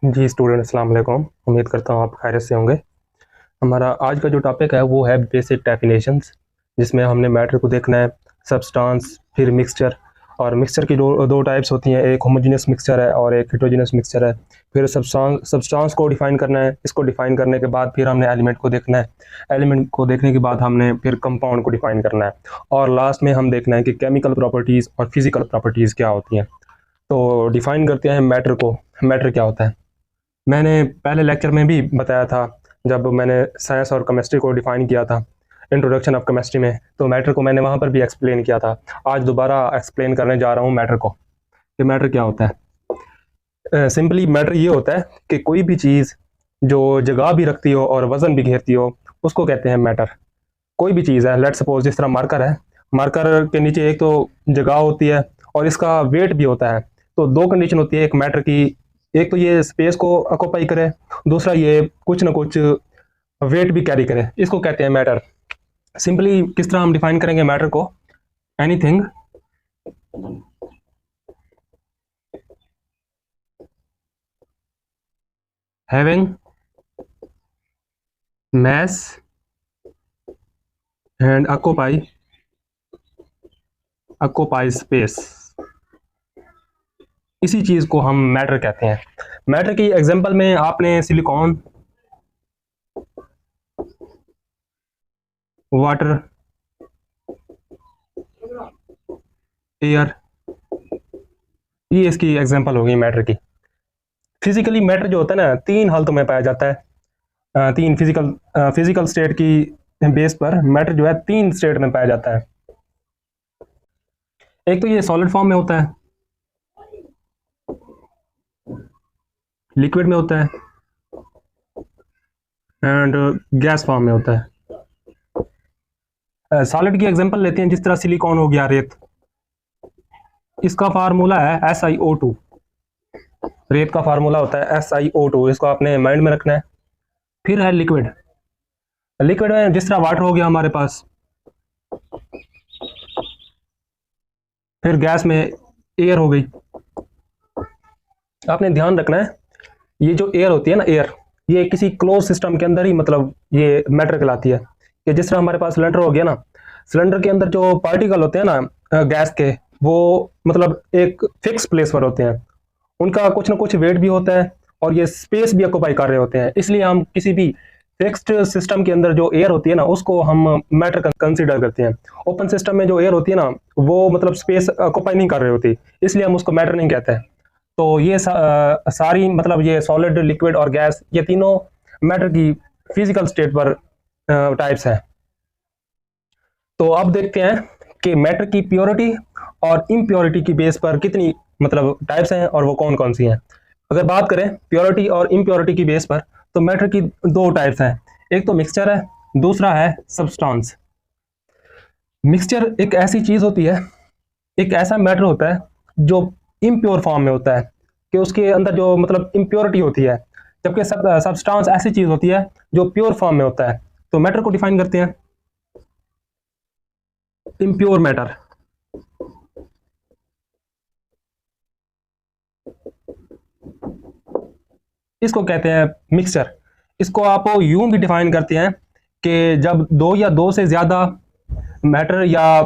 जी student अस्सलाम वालेकुम। उम्मीद करता हूँ आप खैरियत से होंगे। हमारा आज का जो टॉपिक है वो है बेसिक डेफिनेशंस, जिसमें हमने मैटर को देखना है, सब्सटेंस, फिर मिक्सचर। और मिक्सचर की दो दो टाइप्स होती हैं, एक होमोजेनियस मिक्सचर है और एक हेटेरोजेनियस मिक्सचर है। फिर सब्सटेंस को डिफाइन करना है, इसको डिफाइन करने के बाद फिर हमने एलिमेंट को देखना है, एलिमेंट को देखने के बाद हमने फिर कंपाउंड को डिफाइन करना है, और लास्ट में हम देखना है कि केमिकल प्रॉपर्टीज़ और फिजिकल प्रॉपर्टीज़ क्या होती हैं। तो डिफाइन करते हैं मैटर को। मैटर क्या होता है, मैंने पहले लेक्चर में भी बताया था, जब मैंने साइंस और केमिस्ट्री को डिफाइन किया था इंट्रोडक्शन ऑफ केमिस्ट्री में, तो मैटर को मैंने वहाँ पर भी एक्सप्लेन किया था। आज दोबारा एक्सप्लेन करने जा रहा हूँ मैटर को, कि मैटर क्या होता है। सिंपली मैटर ये होता है कि कोई भी चीज़ जो जगह भी रखती हो और वज़न भी घेरती हो, उसको कहते हैं मैटर। कोई भी चीज़ है, लेट्स सपोज जिस तरह मार्कर है, मार्कर के नीचे एक तो जगह होती है और इसका वेट भी होता है। तो दो कंडीशन होती है एक मैटर की, एक तो ये स्पेस को ऑक्यूपाई करे, दूसरा ये कुछ ना कुछ वेट भी कैरी करे, इसको कहते हैं मैटर। सिंपली किस तरह हम डिफाइन करेंगे मैटर को, anything having mass and occupy space, इसी चीज को हम मैटर कहते हैं। मैटर की एग्जांपल में आपने सिलिकॉन, वाटर, एयर, ये इसकी एग्जांपल होगी मैटर की। फिजिकली मैटर जो होता है ना, तीन हालतों में पाया जाता है। तीन फिजिकल स्टेट की बेस पर मैटर जो है तीन स्टेट में पाया जाता है। एक तो ये सॉलिड फॉर्म में होता है, लिक्विड में होता है, एंड गैस फॉर्म में होता है। सॉलिड की एग्जांपल लेते हैं, जिस तरह सिलिकॉन हो गया, रेत, इसका फार्मूला है SiO2। रेत का फार्मूला होता है SiO2, इसको आपने माइंड में रखना है। फिर है लिक्विड। लिक्विड में जिस तरह वाटर हो गया हमारे पास, फिर गैस में एयर हो गई। आपने ध्यान रखना है, ये जो एयर होती है ना, एयर, ये किसी क्लोज सिस्टम के अंदर ही मतलब ये मैटर कहलाती है। कि जिस तरह हमारे पास सिलेंडर हो गया ना, सिलेंडर के अंदर जो पार्टिकल होते हैं ना गैस के, वो मतलब एक फिक्स प्लेस पर होते हैं, उनका कुछ ना कुछ वेट भी होता है और ये स्पेस भी ऑक्यूपाई कर रहे होते हैं। इसलिए हम किसी भी फिक्स्ड सिस्टम के अंदर जो एयर होती है ना, उसको हम मैटर कंसीडर करते हैं। ओपन सिस्टम में जो एयर होती है ना, वो मतलब स्पेस ऑक्यूपाई नहीं कर रही होती, इसलिए हम उसको मैटर नहीं कहते हैं। तो ये सारी मतलब ये सॉलिड, लिक्विड और गैस, ये तीनों मैटर की फिजिकल स्टेट पर टाइप्स हैं। तो अब देखते हैं कि मैटर की प्योरिटी और इम्प्योरिटी की बेस पर कितनी मतलब टाइप्स हैं और वो कौन कौन सी हैं। अगर बात करें प्योरिटी और इम्प्योरिटी की बेस पर, तो मैटर की दो टाइप्स हैं, एक तो मिक्सचर है, दूसरा है सब्सटेंस। मिक्सचर एक ऐसी चीज होती है, एक ऐसा मैटर होता है जो इम्प्योर फॉर्म में होता है, कि उसके अंदर जो मतलब इम्प्योरिटी होती है, जबकि सब्सटेंस ऐसी चीज होती है जो प्योर फॉर्म में होता है। तो मैटर को डिफाइन करते हैं, इम्प्योर मैटर, इसको कहते हैं मिक्सचर। इसको आप यूं भी डिफाइन करते हैं कि जब दो या दो से ज्यादा मैटर या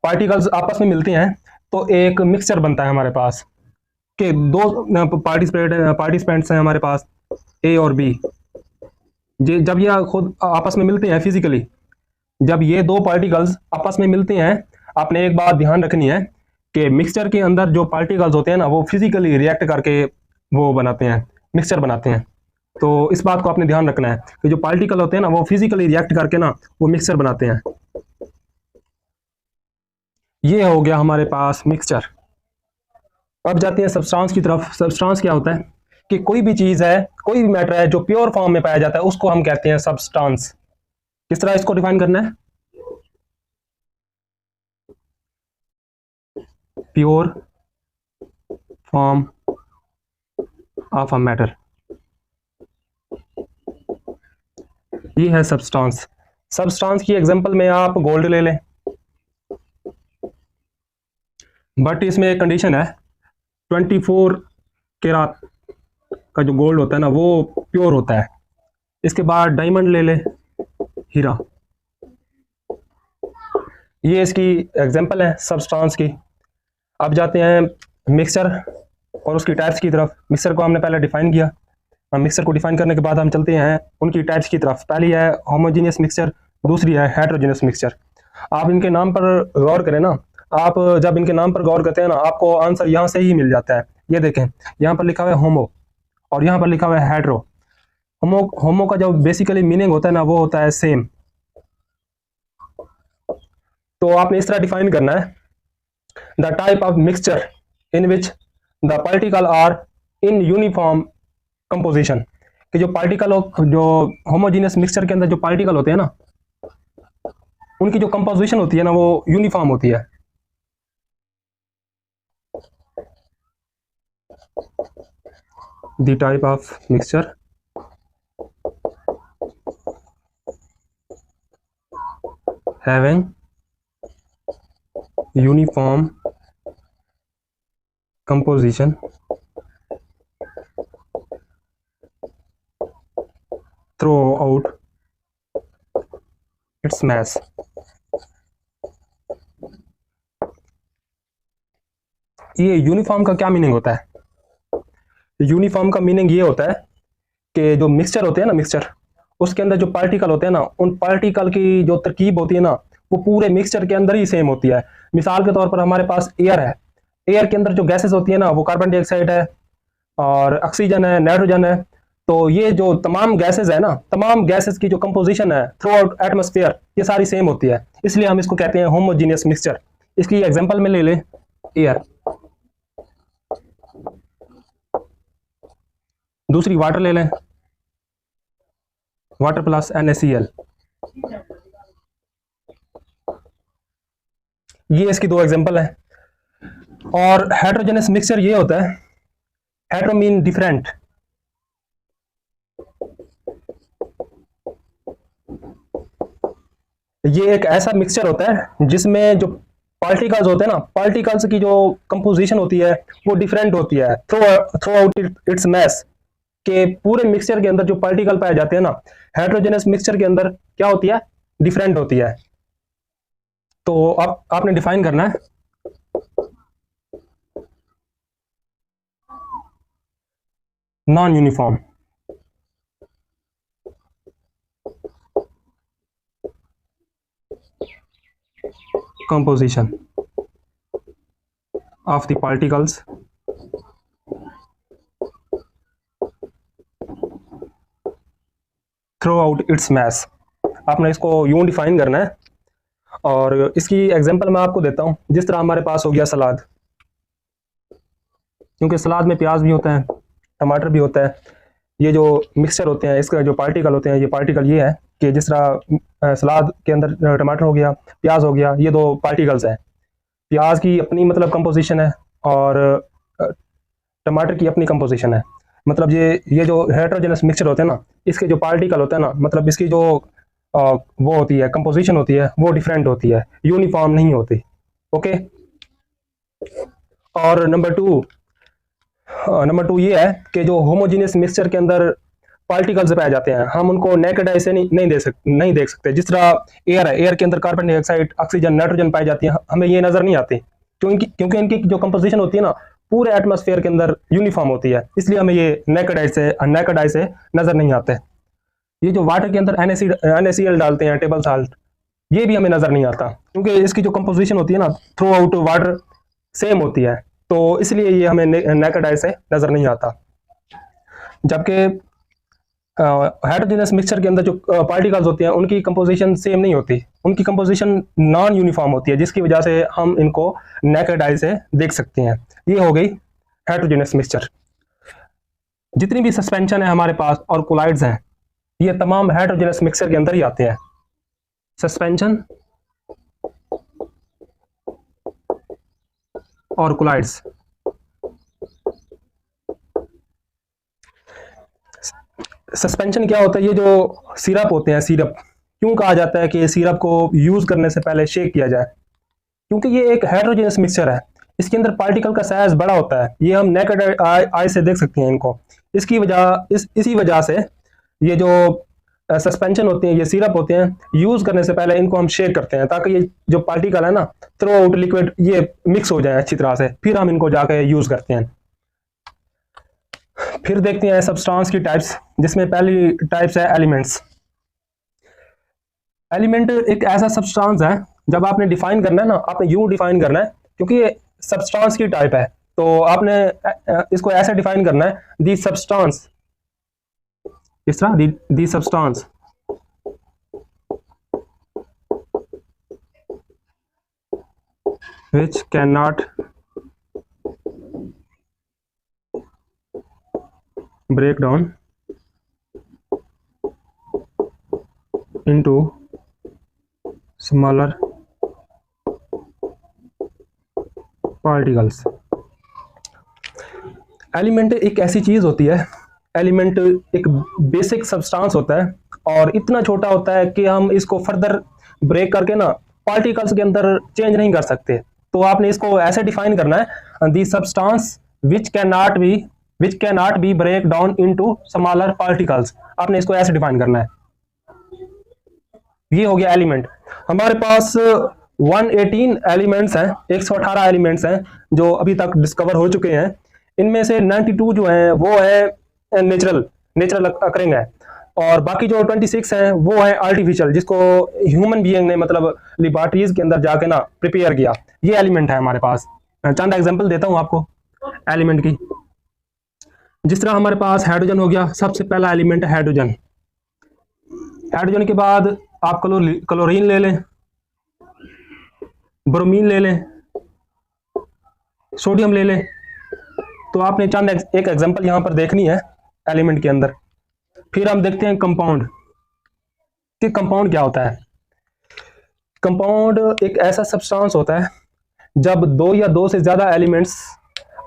पार्टिकल्स आपस में मिलते हैं, तो एक मिक्सचर बनता है हमारे पास। कि दो पार्टिसिपेंट्स हैं हमारे पास, ए और बी। जब ये खुद आपस में मिलते हैं फिजिकली, जब ये दो पार्टिकल्स आपस में मिलते हैं, आपने एक बात ध्यान रखनी है कि मिक्सचर के अंदर जो पार्टिकल्स होते हैं ना, वो फिजिकली रिएक्ट करके वो बनाते हैं, मिक्सचर बनाते हैं। तो इस बात को आपने ध्यान रखना है कि जो पार्टिकल होते हैं ना, वो फिजिकली रिएक्ट करके ना वो मिक्सचर बनाते हैं। ये हो गया हमारे पास मिक्सचर। अब जाते हैं सब्सटेंस की तरफ। सब्सटेंस क्या होता है, कि कोई भी चीज है, कोई भी मैटर है जो प्योर फॉर्म में पाया जाता है, उसको हम कहते हैं सब्सटेंस। किस तरह इसको डिफाइन करना है, pure form of a matter, ये है सब्सटेंस। सब्सटेंस की एग्जांपल में आप गोल्ड ले लें, बट इसमें एक कंडीशन है, 24 कैराट का जो गोल्ड होता है ना वो प्योर होता है। इसके बाद डायमंड ले ले, हीरा, ये इसकी एग्जांपल है सब्सटेंस की। अब जाते हैं मिक्सचर और उसकी टाइप्स की तरफ। मिक्सचर को हमने पहले डिफाइन किया। हम मिक्सचर को डिफाइन करने के बाद हम चलते हैं उनकी टाइप्स की तरफ। पहली है होमोजीनियस मिक्सचर, दूसरी है हेटेरोजेनियस मिक्सचर। आप इनके नाम पर गौर करें ना, आप जब इनके नाम पर गौर करते हैं ना आपको आंसर यहाँ से ही मिल जाता है। ये देखें, यहाँ पर लिखा हुआ है होमो और यहाँ पर लिखा हुआ है हेटेरो। होमो का जो बेसिकली मीनिंग होता है ना वो होता है सेम। तो आपने इस तरह डिफाइन करना है, the type of mixture in which the particle are in uniform composition, कि जो पार्टिकल, जो होमोजीनियस मिक्सचर के अंदर जो पार्टिकल होते हैं ना उनकी जो कंपोजिशन होती है ना वो यूनिफॉर्म होती है। The type of mixture having uniform composition throughout its mass। ये यूनिफॉर्म का क्या मीनिंग होता है? यूनिफॉर्म का मीनिंग ये होता है कि जो मिक्सचर होते हैं ना, मिक्सचर उसके अंदर जो पार्टिकल होते हैं ना उन पार्टिकल की जो तरकीब होती है ना वो पूरे मिक्सचर के अंदर ही सेम होती है। मिसाल के तौर पर हमारे पास एयर है, एयर के अंदर जो गैसेस होती है ना वो कार्बन डाइऑक्साइड है और ऑक्सीजन है, नाइट्रोजन है। तो ये जो तमाम गैसेस है ना, तमाम गैसेस की जो कंपोजिशन है थ्रू आउट एटमोस्फेयर ये सारी सेम होती है, इसलिए हम इसको कहते हैं होमोजीनियस मिक्सचर। इसकी एग्जांपल में ले लें एयर, दूसरी वाटर ले लें, वाटर प्लस NaCl। ये इसकी दो एग्जांपल है। और हेटेरोजेनस मिक्सचर ये होता है, हेटेरो मीन डिफरेंट, ये एक ऐसा मिक्सचर होता है जिसमें जो पार्टिकल्स होते हैं ना, पार्टिकल्स की जो कंपोजिशन होती है वो डिफरेंट होती है थ्रू आउट इट्स मैस, के पूरे मिक्सचर के अंदर जो पार्टिकल पाए जाते हैं ना हेटेरोजेनस मिक्सचर के अंदर क्या होती है, डिफरेंट होती है। तो अब आपने डिफाइन करना है non uniform composition of the particles throughout its mass। आपने इसको यूं डिफाइन करना है और इसकी एग्जांपल मैं आपको देता हूं। जिस तरह हमारे पास हो गया सलाद, क्योंकि सलाद में प्याज भी होता है, टमाटर भी होता है, ये जो मिक्सचर होते हैं इसका जो पार्टिकल होते हैं, ये पार्टिकल ये है कि जिस तरह सलाद के अंदर टमाटर हो गया, प्याज हो गया, ये दो पार्टिकल्स हैं। प्याज की अपनी मतलब कंपोजिशन है और टमाटर की अपनी कंपोजिशन है। मतलब ये जो हेटेरोजेनस मिक्सचर होते हैं ना इसके जो पार्टिकल होते हैं ना, मतलब इसकी जो वो होती है कंपोजिशन होती है वो डिफरेंट होती है, यूनिफॉर्म नहीं होती। ओके। और नंबर टू ये है कि जो होमोजीनियस मिक्सचर के अंदर पार्टिकल्स पाए जाते हैं हम उनको नेकेड आई से नहीं देख सकते। जिस तरह एयर है, एयर के अंदर कार्बन डाइऑक्साइड, ऑक्सीजन, नाइट्रोजन पाई जाती है, हमें ये नजर नहीं आती क्योंकि इनकी जो कंपोजिशन होती है ना पूरे एटमॉस्फेयर के अंदर यूनिफॉर्म होती है, इसलिए हमें ये नेकेड आई से नजर नहीं आते। ये जो वाटर के अंदर NaCl डालते हैं, टेबल साल्ट, ये भी हमें नजर नहीं आता क्योंकि इसकी जो कंपोजिशन होती है ना थ्रू आउट वाटर सेम होती है, तो इसलिए ये हमें नेकेड आई से नजर नहीं आता। जबकि हेटेरोजेनस मिक्सचर के अंदर जो पार्टिकल्स होते हैं उनकी कंपोजिशन सेम नहीं होती, उनकी कंपोजिशन नॉन यूनिफॉर्म होती है, जिसकी वजह से हम इनको नेकेड आई से देख सकते हैं। ये हो गई हेटेरोजेनस मिक्सचर। जितनी भी सस्पेंशन है हमारे पास और कोलाइड्स हैं ये तमाम हेटेरोजेनस मिक्सचर के अंदर ही आते हैं। सस्पेंशन और कोलाइड्स, सस्पेंशन क्या होता है, ये जो सिरप होते हैं, सिरप क्यों कहा जाता है कि सिरप को यूज करने से पहले शेक किया जाए, क्योंकि ये एक हेटेरोजेनस मिक्सचर है, इसके अंदर पार्टिकल का साइज बड़ा होता है, ये हम नेकेड आई से देख सकते हैं इनको। इसकी वजह इसी वजह से ये जो सस्पेंशन होते हैं, ये सिरप होते हैं, यूज करने से पहले इनको हम शेक करते हैं ताकि ये जो पार्टिकल है ना थ्रू आउट लिक्विड ये मिक्स हो जाए अच्छी तरह से, फिर हम इनको जाके यूज करते हैं। फिर देखते हैं सब्सटेंस की टाइप्स, जिसमें पहली टाइप्स है एलिमेंट्स। एलिमेंट एक ऐसा सब्सटेंस है, जब आपने डिफाइन करना है ना, आपने यूं डिफाइन करना है क्योंकि ये सब्सटेंस की टाइप है, तो आपने इसको ऐसे डिफाइन करना है, दी सब्सटेंस, इस तरह the substance which cannot break down into smaller particles। Element एक ऐसी चीज होती है, एलिमेंट एक बेसिक सब्सटेंस होता है और इतना छोटा होता है कि हम इसको फर्दर ब्रेक करके ना पार्टिकल्स के अंदर चेंज नहीं कर सकते। तो आपने इसको ऐसे डिफाइन करना है, the substance which can not be break down into smaller particles. आपने इसको ऐसे डिफाइन करना है। ये हो गया एलिमेंट। हमारे पास 118 एलिमेंट्स हैं, 118 एलिमेंट्स हैं जो अभी तक डिस्कवर हो चुके हैं। इनमें से 92 जो हैं वो है नेचुरल अकरिंग है, और बाकी जो 26 हैं वो है आर्टिफिशियल, जिसको ह्यूमन बीइंग ने मतलब लिबॉर्टरीज के अंदर जाके ना प्रिपेयर किया। ये एलिमेंट है हमारे पास। चंद एग्जांपल देता हूं आपको एलिमेंट की। जिस तरह हमारे पास हाइड्रोजन हो गया, सबसे पहला एलिमेंट है हाइड्रोजन। हाइड्रोजन के बाद आप क्लोरीन ले लें, ब्रोमीन ले लें, सोडियम ले लें। तो आपने चंद एक एग्जांपल यहां पर देखनी है एलिमेंट के अंदर। फिर हम देखते हैं कंपाउंड, कि कंपाउंड क्या होता है। कंपाउंड एक ऐसा सब्सटेंस होता है जब दो या दो से ज्यादा एलिमेंट्स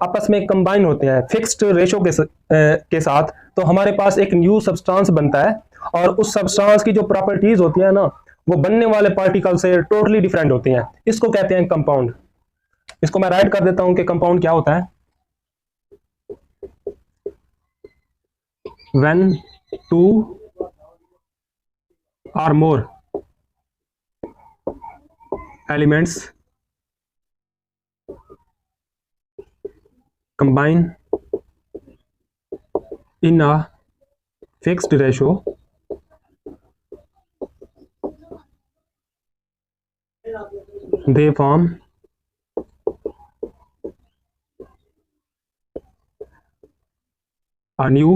आपस में कंबाइन होते हैं फिक्स्ड रेशो के साथ, तो हमारे पास एक न्यू सब्सटेंस बनता है, और उस सब्सटेंस की जो प्रॉपर्टीज होती है ना वो बनने वाले पार्टिकल से टोटली डिफरेंट होती हैं। इसको कहते हैं कंपाउंड। इसको मैं राइट कर देता हूं कि कंपाउंड क्या होता है। when two or more elements combine in a fixed ratio, they form a new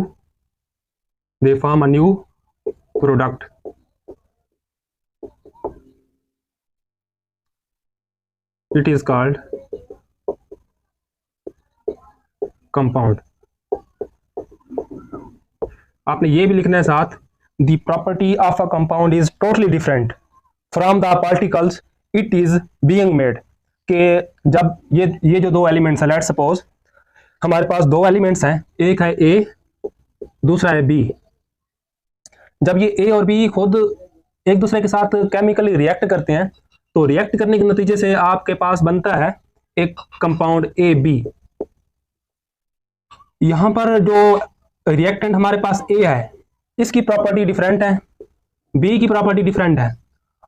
product। It is called compound। आपने ये भी लिखना है साथ, the property of a compound is totally different from the particles it is being made। कि जब ये जो दो एलिमेंट्स हैं, लेट्स सपोज हमारे पास दो एलिमेंट्स हैं, एक है ए दूसरा है बी। जब ये ए और बी खुद एक दूसरे के साथ केमिकली रिएक्ट करते हैं, तो रिएक्ट करने के नतीजे से आपके पास बनता है एक कंपाउंड ए बी। यहां पर जो रिएक्टेंट हमारे पास ए है, इसकी प्रॉपर्टी डिफरेंट है, बी की प्रॉपर्टी डिफरेंट है,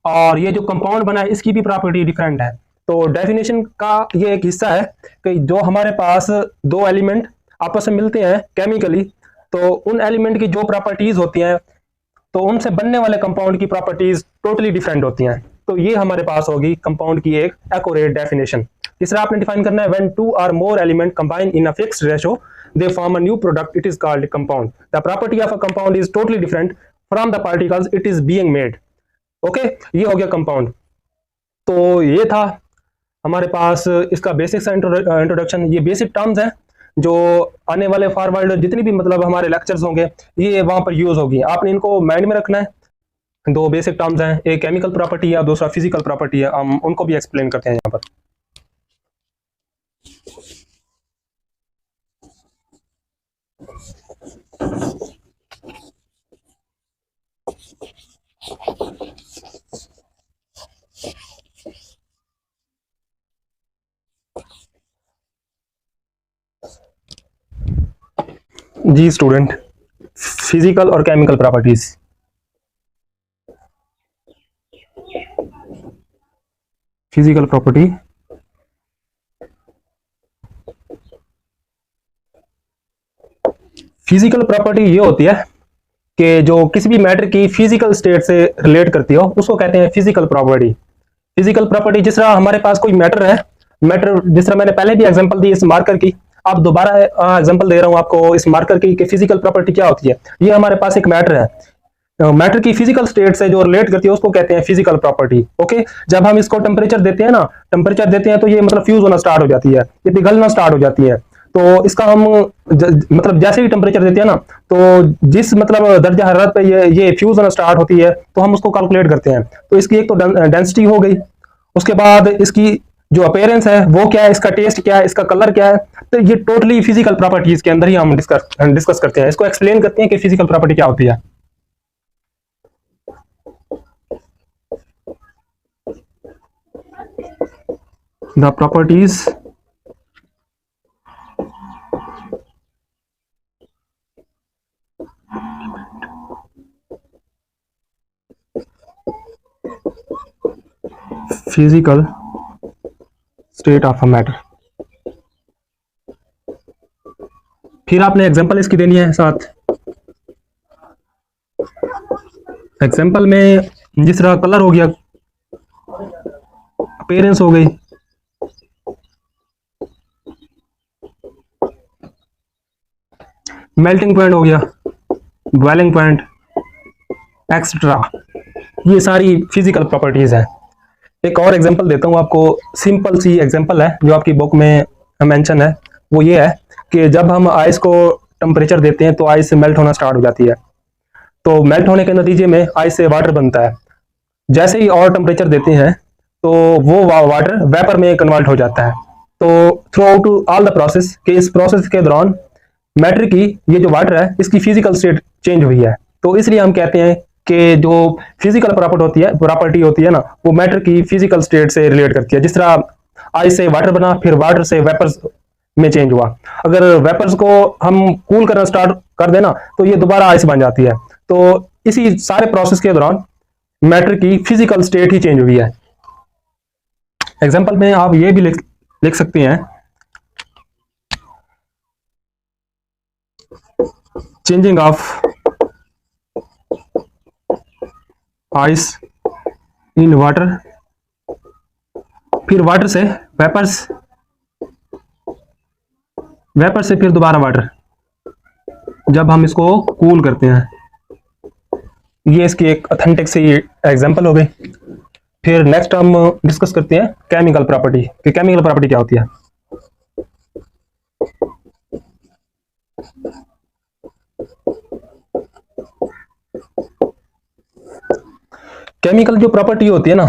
और ये जो कंपाउंड बना है इसकी भी प्रॉपर्टी डिफरेंट है। तो डेफिनेशन का ये एक हिस्सा है कि जो हमारे पास दो एलिमेंट आपस में मिलते हैं केमिकली, तो उन एलिमेंट की जो प्रॉपर्टीज होती हैं तो उनसे बनने वाले कंपाउंड की प्रॉपर्टीज टोटली डिफरेंट होती हैं। तो ये हमारे पास होगी कंपाउंड की एक एक्यूरेट डेफिनेशन। तीसरा आपने डिफाइन करना है, व्हेन टू और मोर element combine in a fixed ratio they form a new product, it is called compound. The property of a compound is totally different from the particles it is being made. Okay, ये हो गया compound. तो ये था हमारे पास इसका basic introduction. ये basic terms हैं जो आने वाले फॉरवर्ड जितनी भी मतलब हमारे लेक्चर्स होंगे ये वहां पर यूज होगी। आपने इनको माइंड में रखना है। दो बेसिक टर्म्स हैं, एक केमिकल प्रॉपर्टी है, दूसरा फिजिकल प्रॉपर्टी है। हम उनको भी एक्सप्लेन करते हैं यहाँ पर। जी स्टूडेंट, फिजिकल और chemical properties. Physical property, physical property ये होती है कि जो किसी भी मैटर की फिजिकल स्टेट से रिलेट करती हो उसको कहते हैं फिजिकल प्रॉपर्टी। फिजिकल प्रॉपर्टी जिस तरह हमारे पास कोई मैटर है, मैटर जिस तरह मैंने पहले भी एग्जांपल दी इस मार्कर की, अब दोबारा एग्जांपल दे रहा हूं आपको इस मार्कर की कि फिजिकल प्रॉपर्टी क्या होती है। ये हमारे पास एक मैटर है, मैटर की फिजिकल स्टेट से जो रिलेट करती है उसको कहते हैं फिजिकल प्रॉपर्टी। ओके, जब हम इसको टेम्परेचर देते हैं ना, टेम्परेचर देते हैं तो ये मतलब फ्यूज होना स्टार्ट हो जाती है, ये पिघलना स्टार्ट हो जाती है। तो इसका हम मतलब जैसे ही टेम्परेचर देते हैं ना, तो जिस मतलब दर्जा हरारत पे ये फ्यूज होना स्टार्ट होती है तो हम उसको कैलकुलेट करते हैं। तो इसकी एक तो डेंसिटी हो गई, उसके बाद इसकी जो अपीयरेंस है वो क्या है, इसका टेस्ट क्या है, इसका कलर क्या है। तो ये टोटली फिजिकल प्रॉपर्टीज के अंदर ही हम डिस्कस करते हैं, इसको एक्सप्लेन करते हैं कि फिजिकल प्रॉपर्टी क्या होती है। The properties physical state of a matter। फिर आपने एग्जांपल इसकी देनी है साथ। एग्जांपल में जिस तरह कलर हो गया, अपीयरेंस हो गई, मेल्टिंग पॉइंट हो गया, बॉइलिंग पॉइंट एक्सेट्रा, ये सारी फिजिकल प्रॉपर्टीज है। एक और एग्जांपल देता हूँ आपको, सिंपल सी एग्जांपल है जो आपकी बुक में मेंशन है। वो ये है कि जब हम आइस को टेम्परेचर देते हैं तो आइस मेल्ट होना स्टार्ट हो जाती है। तो मेल्ट होने के नतीजे में आइस से वाटर बनता है। जैसे ही और टेम्परेचर देते हैं तो वो वाटर वेपर में कन्वर्ट हो जाता है। तो through out all the process, के इस प्रोसेस के दौरान मैटर की ये जो वाटर है इसकी फिजिकल स्टेट चेंज हुई है। तो इसलिए हम कहते हैं कि जो फिजिकल प्रॉपर्टी होती है ना, वो मैटर की फिजिकल स्टेट से रिलेट करती है। जिस तरह आइस से वाटर बना, फिर वाटर से वेपर्स में चेंज हुआ। अगर वेपर्स को हम कूल करना स्टार्ट कर देना तो ये दोबारा आइस बन जाती है। तो इसी सारे प्रोसेस के दौरान मैटर की फिजिकल स्टेट ही चेंज हुई है। एग्जांपल में आप ये भी लिख सकते हैं, changing of ice in water, फिर वाटर से वेपर्स, वेपर से फिर दोबारा वाटर, जब हम इसको कूल करते हैं। ये इसकी एक ऑथेंटिक सी एग्जांपल हो गई। फिर नेक्स्ट हम डिस्कस करते हैं केमिकल प्रॉपर्टी कि केमिकल प्रॉपर्टी क्या होती है। केमिकल जो प्रॉपर्टी होती है ना,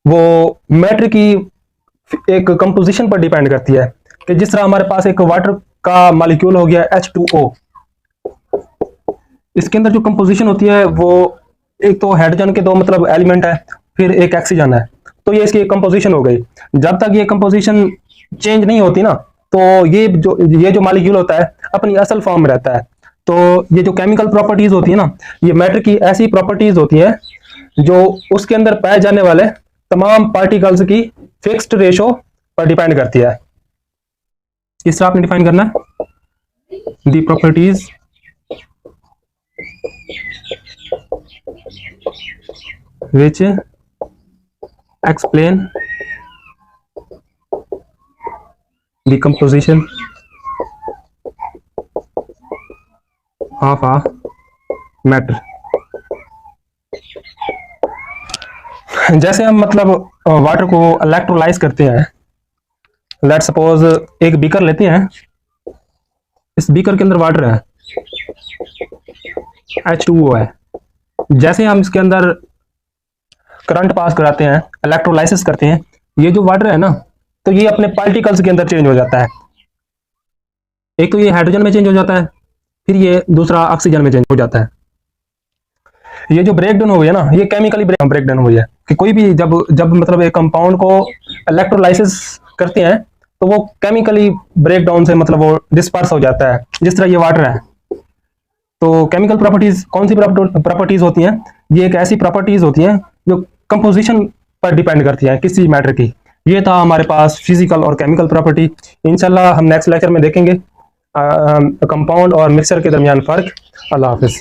वो मैटर की एक कंपोजिशन पर डिपेंड करती है। कि जिस तरह हमारे पास एक वाटर का मॉलिक्यूल हो गया H2O, इसके अंदर जो कंपोजिशन होती है वो एक तो हाइड्रोजन के दो मतलब एलिमेंट है, फिर एक ऑक्सीजन है। तो ये इसकी कंपोजिशन हो गई। जब तक ये कंपोजिशन चेंज नहीं होती ना, तो ये जो मॉलिक्यूल होता है अपनी असल फॉर्म में रहता है। तो ये जो केमिकल प्रॉपर्टीज होती है ना, ये मैटर की ऐसी प्रॉपर्टीज होती है जो उसके अंदर पाए जाने वाले तमाम पार्टिकल्स की फिक्स्ड रेशो पर डिपेंड करती है। इस तरह आपने डिफाइन करना है, the properties which explain the composition of a matter। जैसे हम मतलब वाटर को इलेक्ट्रोलाइज करते हैं, लेट सपोज एक बीकर लेते हैं, इस बीकर के अंदर वाटर है, H2O है। जैसे हम इसके अंदर करंट पास कराते हैं, इलेक्ट्रोलाइसिस करते हैं, ये जो वाटर है ना, तो ये अपने पार्टिकल्स के अंदर चेंज हो जाता है। एक तो ये हाइड्रोजन में चेंज हो जाता है, फिर ये दूसरा ऑक्सीजन में चेंज हो जाता है। ये जो ब्रेकडाउन हो गया ना, ये केमिकली ब्रेकडाउन हुई है। कि कोई भी जब मतलब एक कंपाउंड को इलेक्ट्रोलाइसिस करते हैं तो वो केमिकली ब्रेक डाउन से मतलब वो डिस्पर्स हो जाता है, जिस तरह ये वाटर है। तो केमिकल प्रॉपर्टीज कौन सी प्रॉपर्टीज होती हैं? ये एक ऐसी प्रॉपर्टीज होती हैं जो कंपोजिशन पर डिपेंड करती हैं किसी मैटर की। ये था हमारे पास फिजिकल और केमिकल प्रॉपर्टी। इंशाल्लाह हम नेक्स्ट लेक्चर में देखेंगे कंपाउंड और मिक्सचर के दरमियान फ़र्क। अल्लाह हाफिज़।